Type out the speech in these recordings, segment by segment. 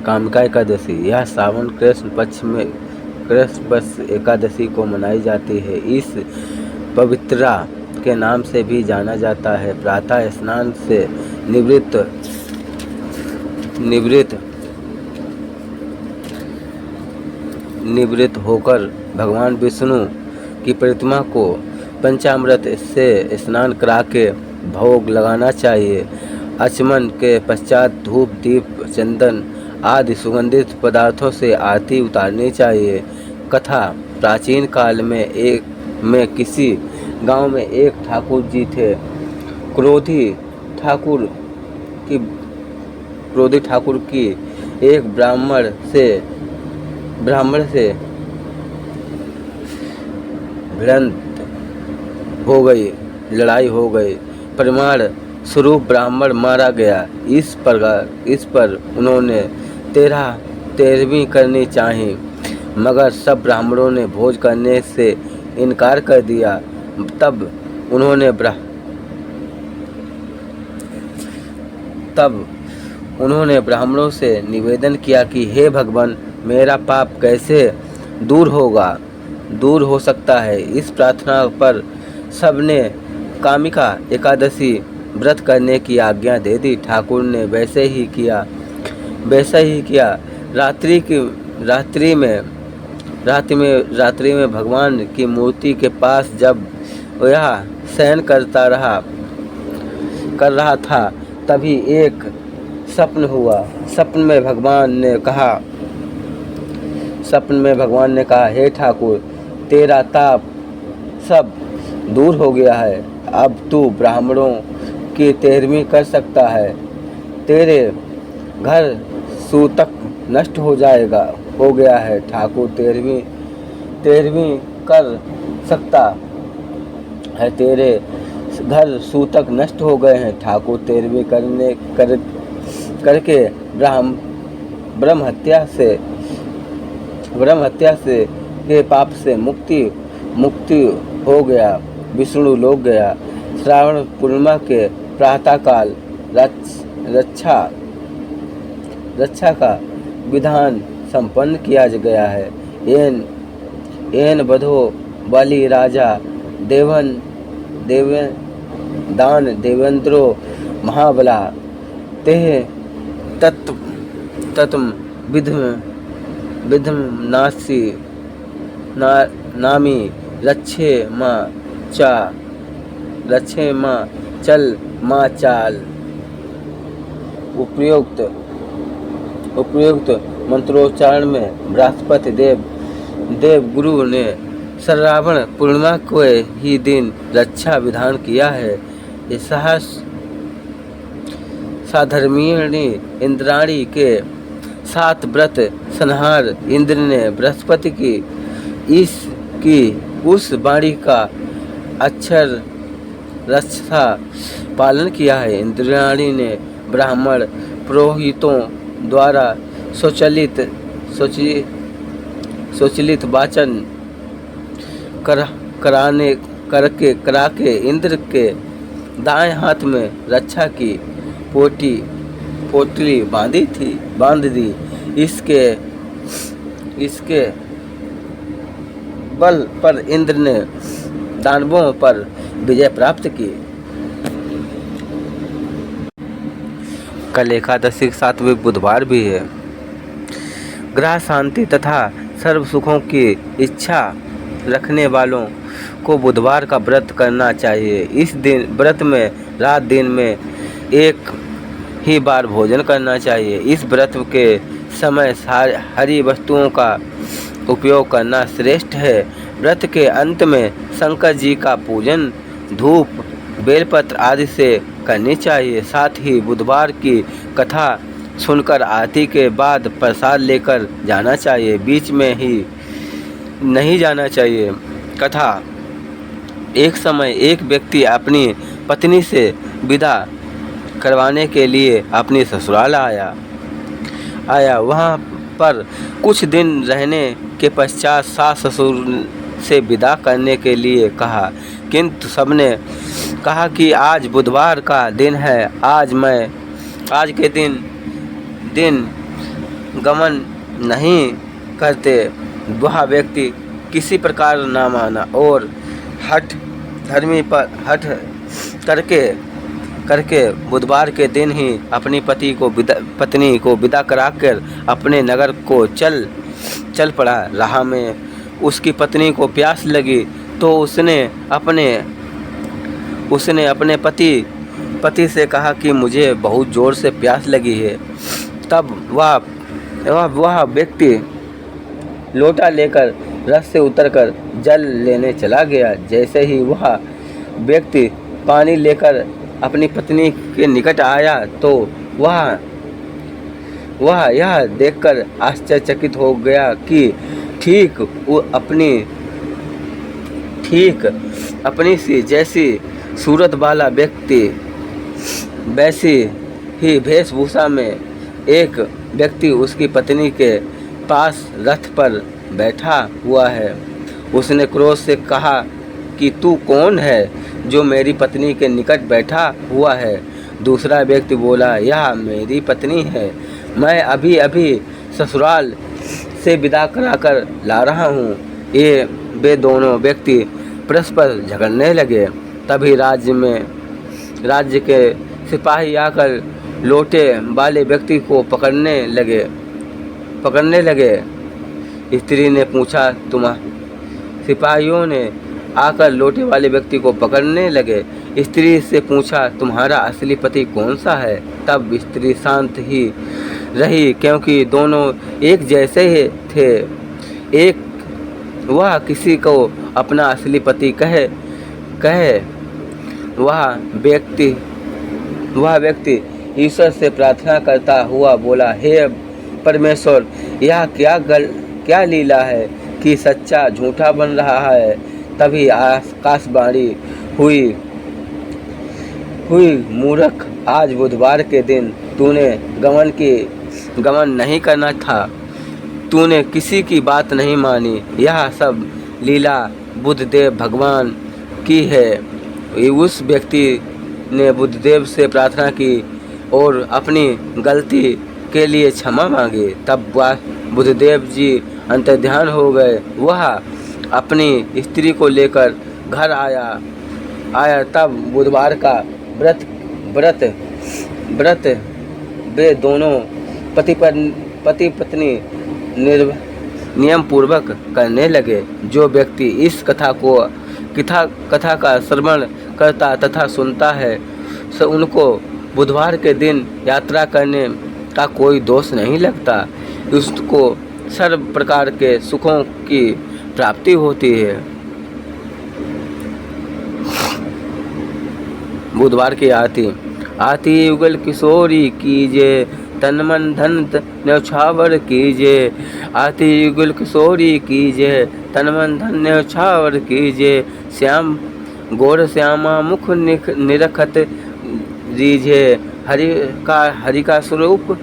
कामिका एकादशी। यह सावन कृष्ण पक्ष में कृष्ण पक्ष एकादशी को मनाई जाती है। इस पवित्रा के नाम से भी जाना जाता है। प्रातः स्नान से निवृत्त होकर भगवान विष्णु की प्रतिमा को पंचामृत से स्नान करा के भोग लगाना चाहिए। आचमन के पश्चात धूप दीप चंदन आदि सुगंधित पदार्थों से आरती उतारनी चाहिए। कथा। प्राचीन काल में किसी गांव में एक ठाकुर जी थे। क्रोधी ठाकुर की एक ब्राह्मण से लड़ाई हो गई। प्रमाण स्वरूप ब्राह्मण मारा गया। इस पर उन्होंने 13वीं करनी चाहिए, मगर सब ब्राह्मणों ने भोज करने से इनकार कर दिया। तब उन्होंने ब्राह्मणों से निवेदन किया कि हे भगवान, मेरा पाप कैसे दूर हो सकता है। इस प्रार्थना पर सबने कामिका एकादशी व्रत करने की आज्ञा दे दी। ठाकुर ने वैसे ही किया। रात्रि में भगवान की मूर्ति के पास जब वह शयन कर रहा था, तभी एक स्वप्न हुआ। स्वप्न में भगवान ने कहा, हे ठाकुर, तेरा ताप सब दूर हो गया है। अब तू ब्राह्मणों की 13वीं कर सकता है। तेरे घर सूतक नष्ट हो गया है। ठाकुर 13वीं कर सकता है। तेरे घर सूतक नष्ट हो गए हैं। ठाकुर 13वीं करके ब्रह्म हत्या से के पाप से मुक्ति हो गया, विष्णु लोक गया। श्रावण पूर्णिमा के प्रातःकाल रक्षा का विधान संपन्न किया गया है। एन बधो बलि राजा देवेंद्रो महाबला तेह तत्म विधम नामी रक्षे माँ चल माँ चाल। उपयुक्त मंत्रोच्चारण में बृहस्पति देव गुरु ने श्रावण पूर्णिमा को ही दिन रक्षा विधान किया है। साधर्मिणी इंद्राणी के 7 व्रत संहार इंद्र ने बृहस्पति की उस वाणी का अक्षर रक्षा पालन किया है। इंद्राणी ने ब्राह्मण पुरोहितों द्वारा स्वचलित वाचन करा के इंद्र के दाएं हाथ में रक्षा की पोटली बांध दी। इसके बल पर इंद्र ने दानवों पर विजय प्राप्त की। कल एकादशी 7वें बुधवार भी है। ग्रह शांति तथा सर्व सुखों की इच्छा रखने वालों को बुधवार का व्रत करना चाहिए। इस दिन व्रत में रात दिन में एक ही बार भोजन करना चाहिए। इस व्रत के समय हरी वस्तुओं का उपयोग करना श्रेष्ठ है। व्रत के अंत में शंकर जी का पूजन धूप बेलपत्र आदि से करनी चाहिए। साथ ही बुधवार की कथा सुनकर आरती के बाद प्रसाद लेकर जाना चाहिए। बीच में ही नहीं जाना चाहिए। कथा। एक समय एक व्यक्ति अपनी पत्नी से विदा करवाने के लिए अपनी ससुराल आया। वहाँ पर कुछ दिन रहने के पश्चात सास ससुर से विदा करने के लिए कहा, किंतु सबने कहा कि आज बुधवार का दिन है, आज के दिन गमन नहीं करते, वह व्यक्ति किसी प्रकार न माना और हठ धर्मी पर हठ करके बुधवार के दिन ही अपनी पत्नी को विदा कराकर अपने नगर को चल पड़ा। राह में उसकी पत्नी को प्यास लगी तो उसने अपने पति से कहा कि मुझे बहुत ज़ोर से प्यास लगी है। तब वह व्यक्ति लोटा लेकर रथ से उतरकर जल लेने चला गया। जैसे ही वह व्यक्ति पानी लेकर अपनी पत्नी के निकट आया तो वह यह देखकर आश्चर्यचकित हो गया कि ठीक अपनी सी जैसी सूरत वाला व्यक्ति वैसी ही वेशभूषा में एक व्यक्ति उसकी पत्नी के पास रथ पर बैठा हुआ है। उसने क्रोध से कहा कि तू कौन है जो मेरी पत्नी के निकट बैठा हुआ है? दूसरा व्यक्ति बोला, यह मेरी पत्नी है, मैं अभी ससुराल से विदा कराकर ला रहा हूँ। वे दोनों व्यक्ति परस्पर झगड़ने लगे। तभी राज्य के सिपाही आकर लोटे वाले व्यक्ति को पकड़ने लगे। स्त्री ने पूछा सिपाहियों ने आकर लोटे वाले व्यक्ति को पकड़ने लगे। स्त्री से पूछा, तुम्हारा असली पति कौन सा है? तब स्त्री शांत ही रही क्योंकि दोनों एक जैसे ही थे। वह किसी को अपना असली पति कहे वह व्यक्ति ईश्वर से प्रार्थना करता हुआ बोला, हे परमेश्वर, यह क्या लीला है कि सच्चा झूठा बन रहा है। तभी आकाशवाणी हुई, मूर्ख, आज बुधवार के दिन तूने गमन नहीं करना था, तूने किसी की बात नहीं मानी। यह सब लीला बुद्धदेव भगवान की है। उस व्यक्ति ने बुद्धदेव से प्रार्थना की और अपनी गलती के लिए क्षमा मांगी। तब बुद्धदेव जी अंतर्ध्यान हो गए। वह अपनी स्त्री को लेकर घर आया। तब बुधवार का व्रत वे दोनों पति पत्नी नियम पूर्वक करने लगे। जो व्यक्ति इस कथा का श्रवण करता तथा सुनता है उनको बुधवार के दिन यात्रा करने का कोई दोष नहीं लगता। उसको सर्व प्रकार के सुखों की प्राप्ति होती है। बुधवार की आरती युगल किशोरी कीजे, तन मन धन न्यौछावर कीजे। आरती युगल किशोरी कीजे, तन मन धन न्यौछावर कीजे। श्याम गौर श्यामा मुख निरखत रीझे। हरि का स्वरूप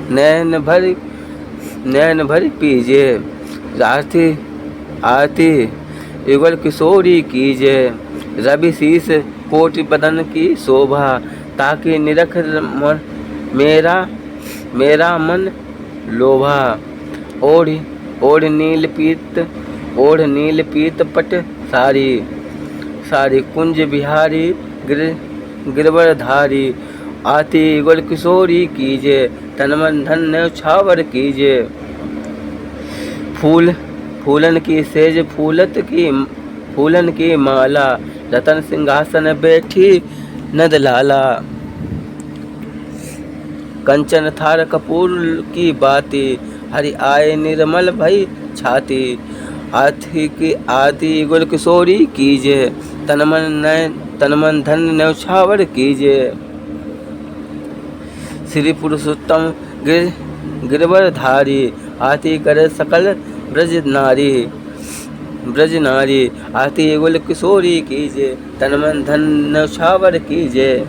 नैन भर पीजे। आरती युगल किशोरी कीजे, रवि शीस कोटि बदन की शोभा। ताकि निरख मेरा मन लोभा। ओढ़ नील पीत पट सारी कुंज बिहारी गिरवरधारी। आती गुल किशोरी कीजे, तन मन धन न्यौछावर कीजे। फूलन की सेज फूलन की माला, रतन सिंहासन बैठी नद लाला। कंचन थार कपूर की बाती, हरि आए निर्मल भई छाती। आती गुल किशोरी कीजे, तन मन धन न्यौछावर कीजे। श्री पुरुषोत्तम गिरवरधारी, आती कर सकल ब्रज नारी। आती गुल किशोरी कीजे, तन मन धन न्यौछावर कीजे।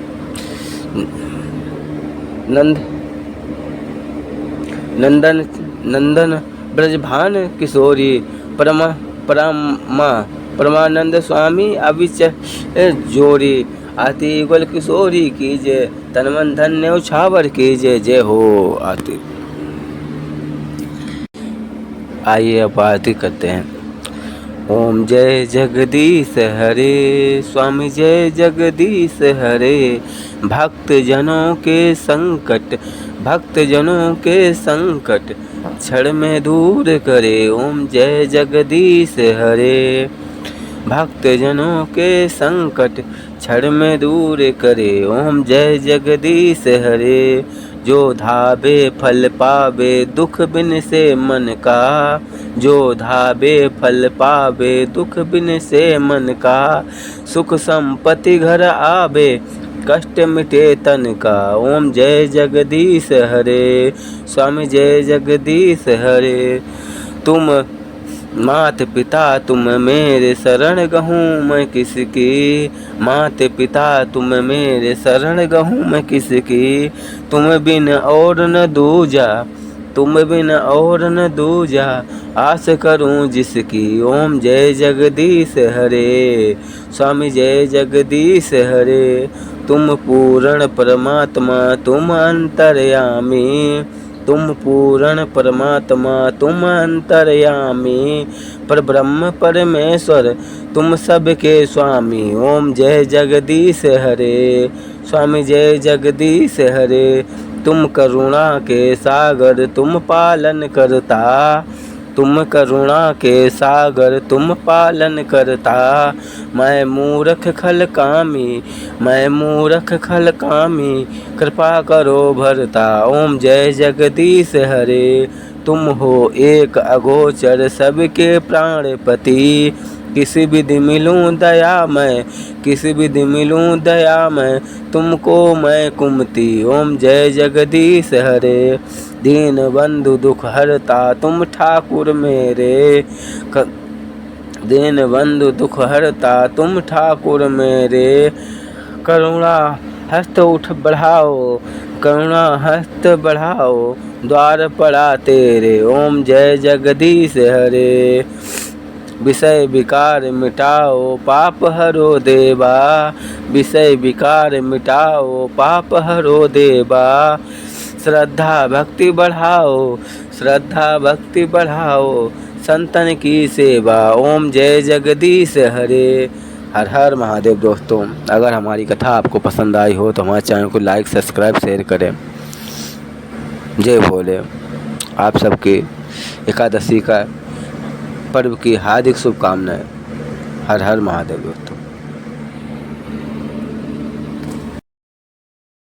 नंदन ब्रजभान किशोरी, परमानंद स्वामी अविच जोरी। आती गुल किशोरी कीजे, तन मन धन न्यौछावर की जय जय हो आरती। आइए अब आरती करते हैं। ओम जय जगदीश हरे, स्वामी जय जगदीश हरे। भक्त जनों के संकट क्षण में दूर करे। ओम जय जगदीश हरे। भक्त जनों के संकट क्षण में दूर करे। ओम जय जगदीश हरे। जो धाबे फल पावे दुख बिन से मन का। जो धाबे फल पावे दुख बिन से मन का। सुख संपत्ति घर आवे कष्ट मिटे तन का। ओम जय जगदीश हरे, स्वामी जय जगदीश हरे। तुम मात पिता तुम मेरे शरण गहूँ मैं किसकी। मात पिता तुम मेरे शरण गहूँ मैं किसकी। तुम बिन और न दूजा, तुम बिन और न दूजा, आस करूं जिसकी। ओम जय जगदीश हरे, स्वामी जय जगदीश हरे। तुम पूर्ण परमात्मा तुम अंतर्यामी। तुम पूर्ण परमात्मा तुम अंतर्यामी। पर ब्रह्म परमेश्वर तुम सबके स्वामी। ओम जय जगदीश हरे, स्वामी जय जगदीश हरे। तुम करुणा के सागर तुम पालन करता। तुम करुणा के सागर तुम पालन करता। मैं मूर्ख खल कामी, मैं मूर्ख खल कामी, कृपा करो भरता। ओम जय जगदीश हरे। तुम हो एक अगोचर सबके प्राणपति। किसी विधि मिलूं दया मैं, किसी विधि मिलूं दया मैं, तुमको मैं कुमति। ओम जय जगदीश हरे। दीन बंधु दुख हरता तुम ठाकुर मेरे। दीन बंधु दुख हरता तुम ठाकुर मेरे। करुणा हस्त उठ बढ़ाओ, करुणा हस्त बढ़ाओ, द्वार पड़ा तेरे। ओम जय जगदीश हरे। विषय विकार मिटाओ पाप हरो देवा। विषय विकार मिटाओ पाप हरो देवा। श्रद्धा भक्ति बढ़ाओ, श्रद्धा भक्ति बढ़ाओ, संतन की सेवा। ओम जय जगदीश हरे। हर हर महादेव। दोस्तों, अगर हमारी कथा आपको पसंद आई हो तो हमारे चैनल को लाइक सब्सक्राइब शेयर करें। जय भोले। आप सबके एकादशी का पर्व की हार्दिक शुभकामनाएं। हर हर महादेव दोस्तों।